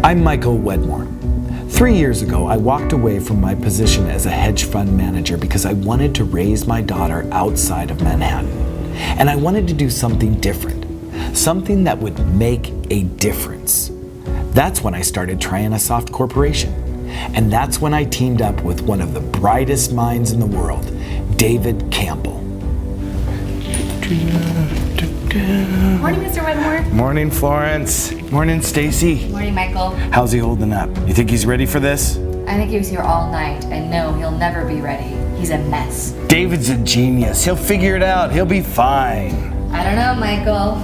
I'm Michael Wedmore. 3 years ago, I walked away from my position as a hedge fund manager because I wanted to raise my daughter outside of Manhattan. And I wanted to do something different, something that would make a difference. That's when I started Trianasoft Corporation. And that's when I teamed up with one of the brightest minds in the world, David Campbell. Morning, Mr. Wedmore. Morning, Florence. Morning, Stacy. Morning, Michael. How's he holding up? You think he's ready for this? I think he was here all night, and no, he'll never be ready. He's a mess. David's a genius. He'll figure it out. He'll be fine. I don't know, Michael.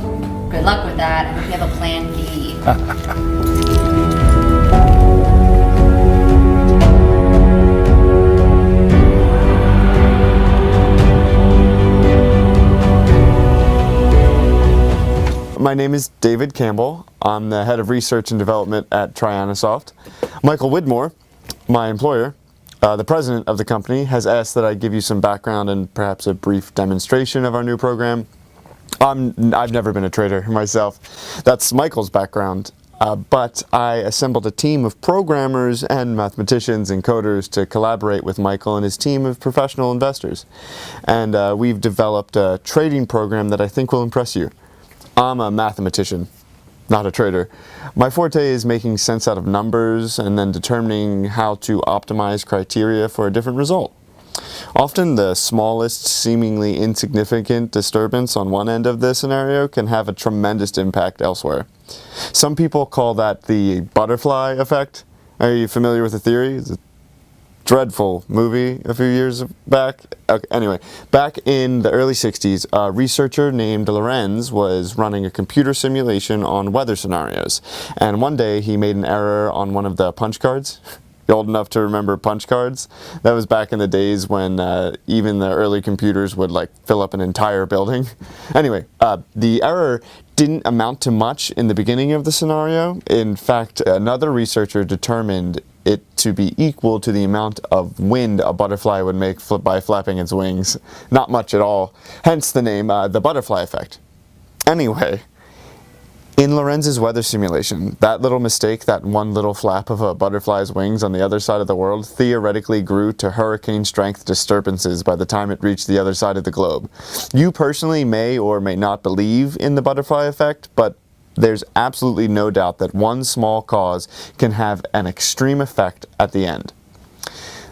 Good luck with that. I hope you have a plan B. My name is David Campbell. I'm the head of research and development at Trianasoft. Michael Wedmore, my employer, the president of the company, has asked that I give you some background and perhaps a brief demonstration of our new program. I've never been a trader myself. That's Michael's background. But I assembled a team of programmers and mathematicians and coders to collaborate with Michael and his team of professional investors. And we've developed a trading program that I think will impress you. I'm a mathematician, not a trader. My forte is making sense out of numbers and then determining how to optimize criteria for a different result. Often the smallest, seemingly insignificant disturbance on one end of the scenario can have a tremendous impact elsewhere. Some people call that the butterfly effect. Are you familiar with the theory? It's a dreadful movie a few years back. Okay, anyway, back in the early 60s, a researcher named Lorenz was running a computer simulation on weather scenarios. And one day he made an error on one of the punch cards. You old enough to remember punch cards? That was back in the days when even the early computers would like fill up an entire building. Anyway, the error didn't amount to much in the beginning of the scenario. In fact, another researcher determined it to be equal to the amount of wind a butterfly would make by flapping its wings. Not much at all. Hence the name, the butterfly effect. Anyway, in Lorenz's weather simulation, that little mistake, that one little flap of a butterfly's wings on the other side of the world, theoretically grew to hurricane-strength disturbances by the time it reached the other side of the globe. You personally may or may not believe in the butterfly effect, but there's absolutely no doubt that one small cause can have an extreme effect at the end.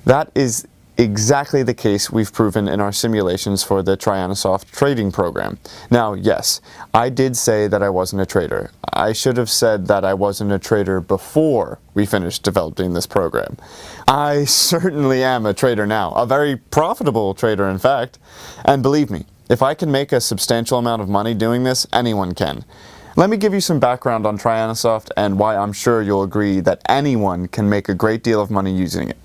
That is exactly the case we've proven in our simulations for the Trianasoft trading program. Now, yes, I did say that I wasn't a trader. I should have said that I wasn't a trader before we finished developing this program. I certainly am a trader now, a very profitable trader in fact. And believe me, if I can make a substantial amount of money doing this, anyone can. Let me give you some background on Trianasoft and why I'm sure you'll agree that anyone can make a great deal of money using it.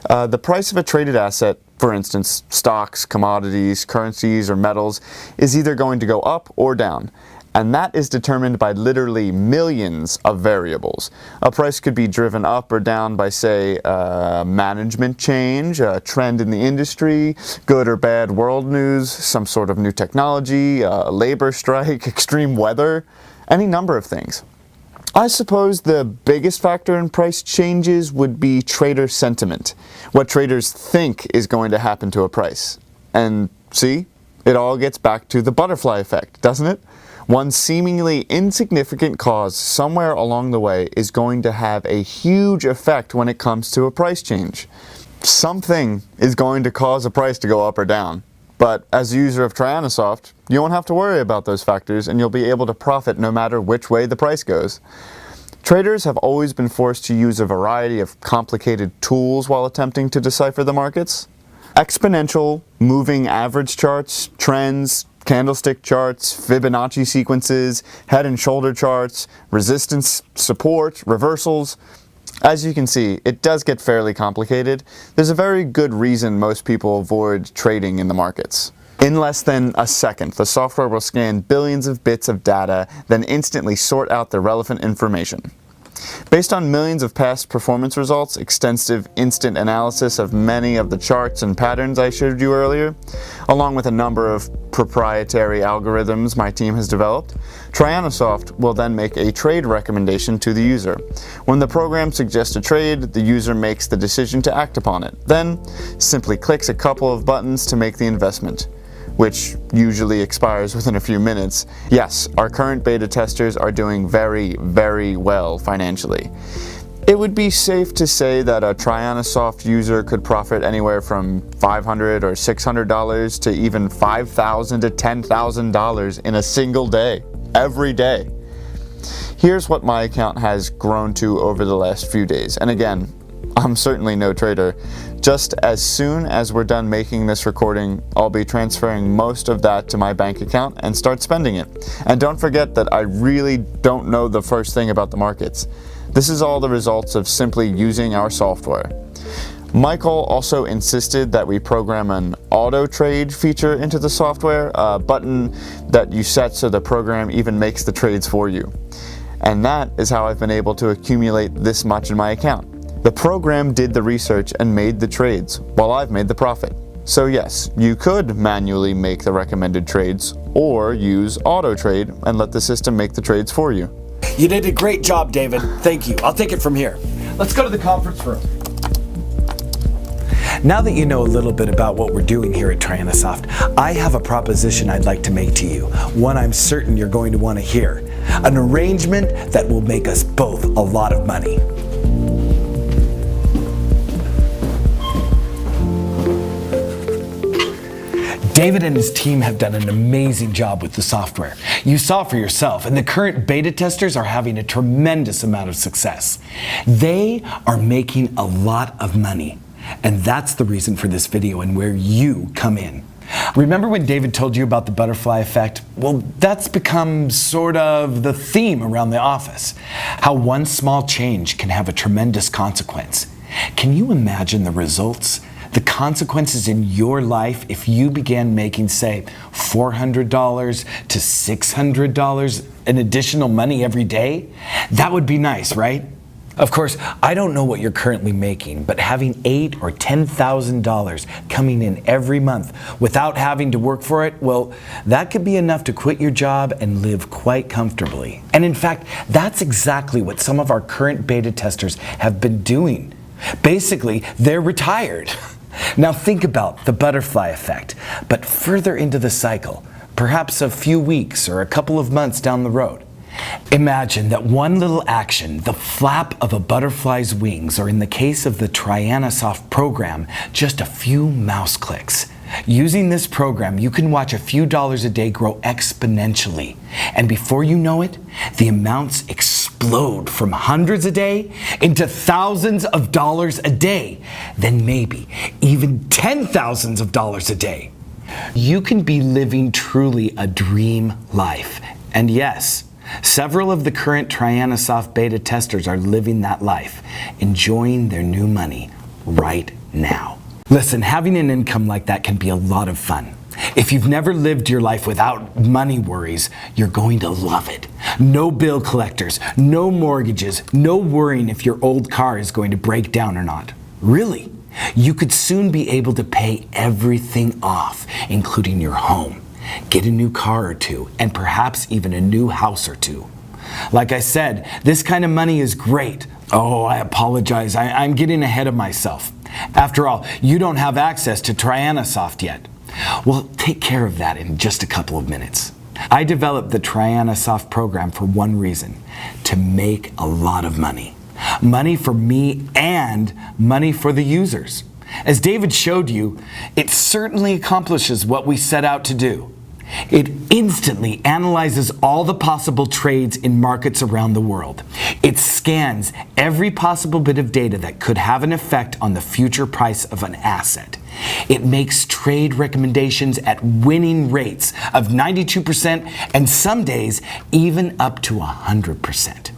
The price of a traded asset, for instance, stocks, commodities, currencies, or metals, is either going to go up or down. And that is determined by literally millions of variables. A price could be driven up or down by, say, management change, a trend in the industry, good or bad world news, some sort of new technology, a labor strike, extreme weather, any number of things. I suppose the biggest factor in price changes would be trader sentiment, what traders think is going to happen to a price. And see, it all gets back to the butterfly effect, doesn't it? One seemingly insignificant cause somewhere along the way is going to have a huge effect when it comes to a price change. Something is going to cause a price to go up or down. But as a user of Trianasoft, you won't have to worry about those factors and you'll be able to profit no matter which way the price goes. Traders have always been forced to use a variety of complicated tools while attempting to decipher the markets. Exponential, moving average charts, trends, candlestick charts, Fibonacci sequences, head and shoulder charts, resistance, support, reversals. As you can see, it does get fairly complicated. There's a very good reason most people avoid trading in the markets. In less than a second, the software will scan billions of bits of data, then instantly sort out the relevant information. Based on millions of past performance results, extensive instant analysis of many of the charts and patterns I showed you earlier, along with a number of proprietary algorithms my team has developed, Trianasoft will then make a trade recommendation to the user. When the program suggests a trade, the user makes the decision to act upon it, then simply clicks a couple of buttons to make the investment, which usually expires within a few minutes. Yes, our current beta testers are doing very, very well financially. It would be safe to say that a Trianasoft user could profit anywhere from $500 or $600 to even $5,000 to $10,000 in a single day, every day. Here's what my account has grown to over the last few days. And again, I'm certainly no trader. Just as soon as we're done making this recording, I'll be transferring most of that to my bank account and start spending it. And don't forget that I really don't know the first thing about the markets. This is all the results of simply using our software. Michael also insisted that we program an auto trade feature into the software, a button that you set so the program even makes the trades for you. And that is how I've been able to accumulate this much in my account. The program did the research and made the trades, while I've made the profit. So yes, you could manually make the recommended trades, or use auto trade and let the system make the trades for you. You did a great job, David. Thank you. I'll take it from here. Let's go to the conference room. Now that you know a little bit about what we're doing here at Trianasoft, I have a proposition I'd like to make to you, one I'm certain you're going to want to hear. An arrangement that will make us both a lot of money. David and his team have done an amazing job with the software. You saw for yourself, and the current beta testers are having a tremendous amount of success. They are making a lot of money, and that's the reason for this video and where you come in. Remember when David told you about the butterfly effect? Well, that's become sort of the theme around the office. How one small change can have a tremendous consequence. Can you imagine the results? The consequences in your life if you began making, say, $400 to $600 in additional money every day? That would be nice, right? Of course, I don't know what you're currently making, but having $8,000 or $10,000 coming in every month without having to work for it, well, that could be enough to quit your job and live quite comfortably. And in fact, that's exactly what some of our current beta testers have been doing. Basically, they're retired. Now think about the butterfly effect, but further into the cycle, perhaps a few weeks or a couple of months down the road. Imagine that one little action, the flap of a butterfly's wings, or in the case of the Trianasoft program, just a few mouse clicks. Using this program, you can watch a few dollars a day grow exponentially. And before you know it, the amounts explode from hundreds a day into thousands of dollars a day, then maybe even $10,000s of dollars a day. You can be living truly a dream life. And yes, several of the current Trianasoft beta testers are living that life, enjoying their new money right now. Listen, having an income like that can be a lot of fun. If you've never lived your life without money worries, you're going to love it. No bill collectors, no mortgages, no worrying if your old car is going to break down or not. Really, you could soon be able to pay everything off, including your home, get a new car or two, and perhaps even a new house or two. Like I said, this kind of money is great. Oh, I apologize. I'm getting ahead of myself. After all, you don't have access to Trianasoft yet. We'll take care of that in just a couple of minutes. I developed the Trianasoft program for one reason: to make a lot of money. Money for me and money for the users. As David showed you, it certainly accomplishes what we set out to do. It instantly analyzes all the possible trades in markets around the world. It scans every possible bit of data that could have an effect on the future price of an asset. It makes trade recommendations at winning rates of 92% and some days even up to 100%.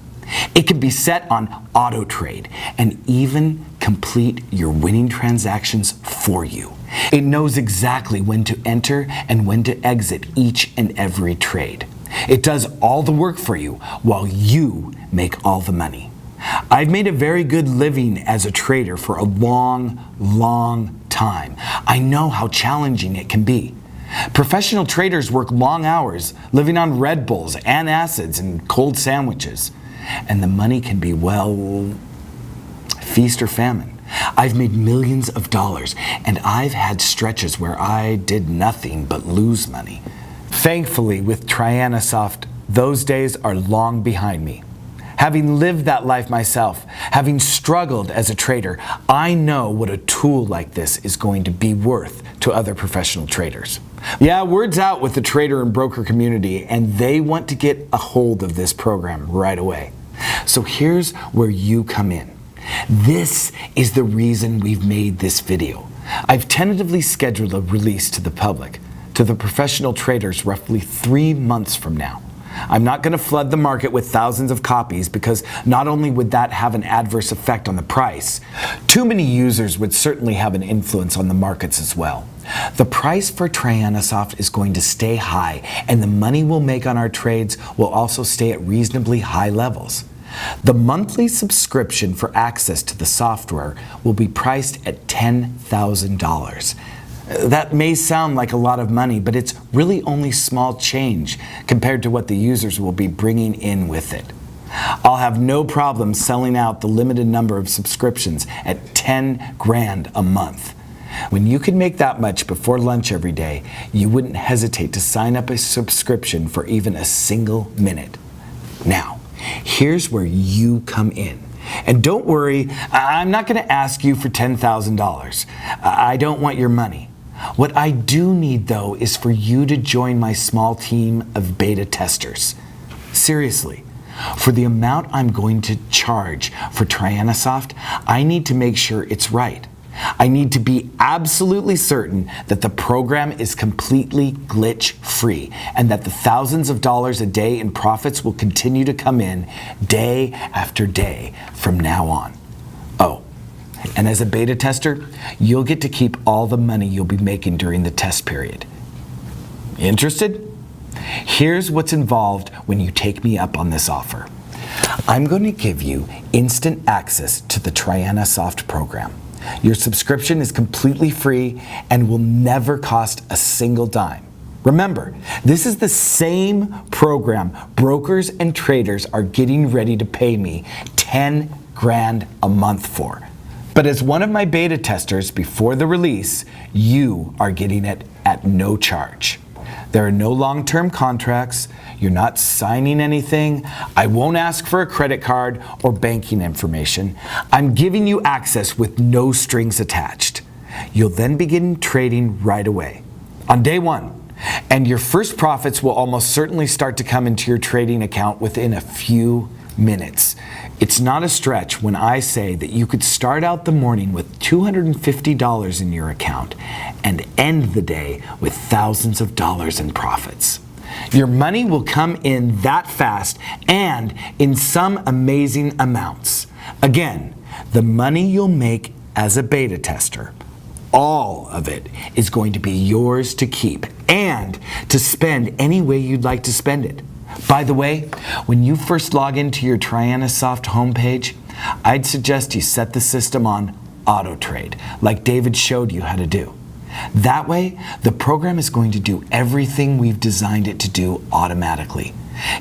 It can be set on auto trade and even complete your winning transactions for you. It knows exactly when to enter and when to exit each and every trade. It does all the work for you while you make all the money. I've made a very good living as a trader for a long, long time. I know how challenging it can be. Professional traders work long hours, living on Red Bulls, antacids, and cold sandwiches. And the money can be, well, feast or famine. I've made millions of dollars, and I've had stretches where I did nothing but lose money. Thankfully, with Trianasoft, those days are long behind me. Having lived that life myself, having struggled as a trader, I know what a tool like this is going to be worth to other professional traders. Yeah, word's out with the trader and broker community, and they want to get a hold of this program right away. So here's where you come in. This is the reason we've made this video. I've tentatively scheduled a release to the public, to the professional traders, roughly 3 months from now. I'm not going to flood the market with thousands of copies because not only would that have an adverse effect on the price, too many users would certainly have an influence on the markets as well. The price for Trianasoft is going to stay high, and the money we'll make on our trades will also stay at reasonably high levels. The monthly subscription for access to the software will be priced at $10,000. That may sound like a lot of money, but it's really only small change compared to what the users will be bringing in with it. I'll have no problem selling out the limited number of subscriptions at 10 grand a month. When you can make that much before lunch every day, you wouldn't hesitate to sign up a subscription for even a single minute. Now, here's where you come in. And don't worry, I'm not going to ask you for $10,000. I don't want your money. What I do need, though, is for you to join my small team of beta testers. Seriously, for the amount I'm going to charge for Trianasoft, I need to make sure it's right. I need to be absolutely certain that the program is completely glitch-free and that the thousands of dollars a day in profits will continue to come in day after day from now on. Oh, and as a beta tester, you'll get to keep all the money you'll be making during the test period. Interested? Here's what's involved when you take me up on this offer. I'm going to give you instant access to the Trianasoft program. Your subscription is completely free and will never cost a single dime. Remember, this is the same program brokers and traders are getting ready to pay me 10 grand a month for. But as one of my beta testers before the release, you are getting it at no charge. There are no long-term contracts. You're not signing anything. I won't ask for a credit card or banking information. I'm giving you access with no strings attached. You'll then begin trading right away, on day one. And your first profits will almost certainly start to come into your trading account within a few minutes. It's not a stretch when I say that you could start out the morning with $250 in your account and end the day with thousands of dollars in profits. Your money will come in that fast and in some amazing amounts. Again, the money you'll make as a beta tester, all of it is going to be yours to keep and to spend any way you'd like to spend it. By the way, when you first log into your Trianasoft homepage, I'd suggest you set the system on auto trade, like David showed you how to do. That way, the program is going to do everything we've designed it to do automatically.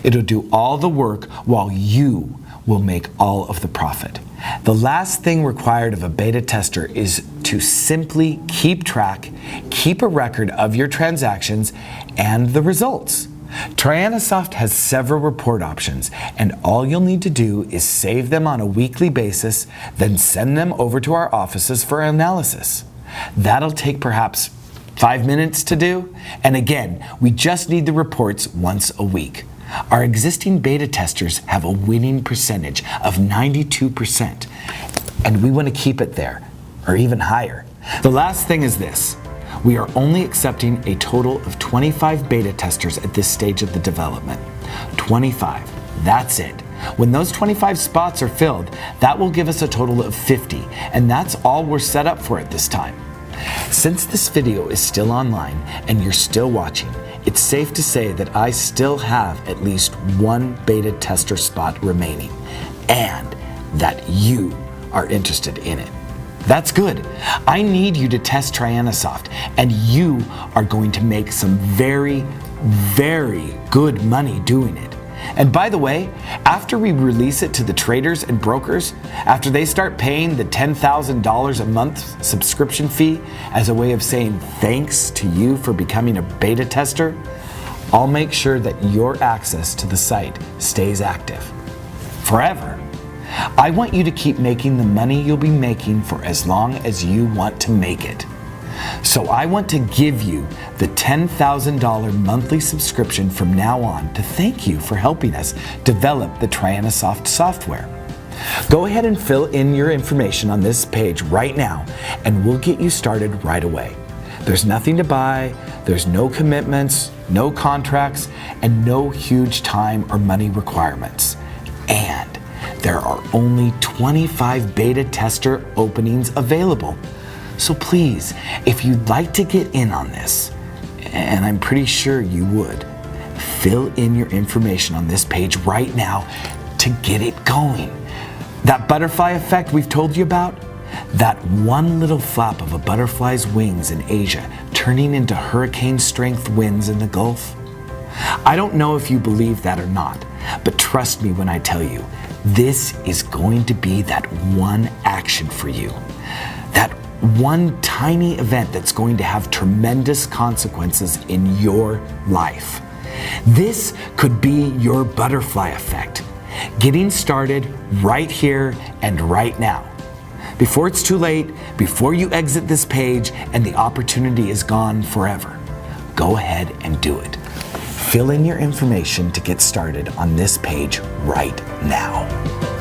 It'll do all the work while you will make all of the profit. The last thing required of a beta tester is to simply keep track, keep a record of your transactions and the results. Trianasoft has several report options, and all you'll need to do is save them on a weekly basis, then send them over to our offices for analysis. That'll take perhaps 5 minutes to do, and again, we just need the reports once a week. Our existing beta testers have a winning percentage of 92%, and we want to keep it there, or even higher. The last thing is this. We are only accepting a total of 25 beta testers at this stage of the development. 25, that's it. When those 25 spots are filled, that will give us a total of 50, and that's all we're set up for at this time. Since this video is still online and you're still watching, it's safe to say that I still have at least one beta tester spot remaining, and that you are interested in it. That's good. I need you to test Trianasoft, and you are going to make some very, very good money doing it. And by the way, after we release it to the traders and brokers, after they start paying the $10,000 a month subscription fee as a way of saying thanks to you for becoming a beta tester, I'll make sure that your access to the site stays active forever. I want you to keep making the money you'll be making for as long as you want to make it. So I want to give you the $10,000 monthly subscription from now on to thank you for helping us develop the Trianasoft software. Go ahead and fill in your information on this page right now, and we'll get you started right away. There's nothing to buy, there's no commitments, no contracts, and no huge time or money requirements. And there are only 25 beta tester openings available. So please, if you'd like to get in on this, and I'm pretty sure you would, fill in your information on this page right now to get it going. That butterfly effect we've told you about, that one little flap of a butterfly's wings in Asia turning into hurricane strength winds in the Gulf. I don't know if you believe that or not, but trust me when I tell you, this is going to be that one action for you. That one tiny event that's going to have tremendous consequences in your life. This could be your butterfly effect. Getting started right here and right now. Before it's too late, before you exit this page and the opportunity is gone forever. Go ahead and do it. Fill in your information to get started on this page right now.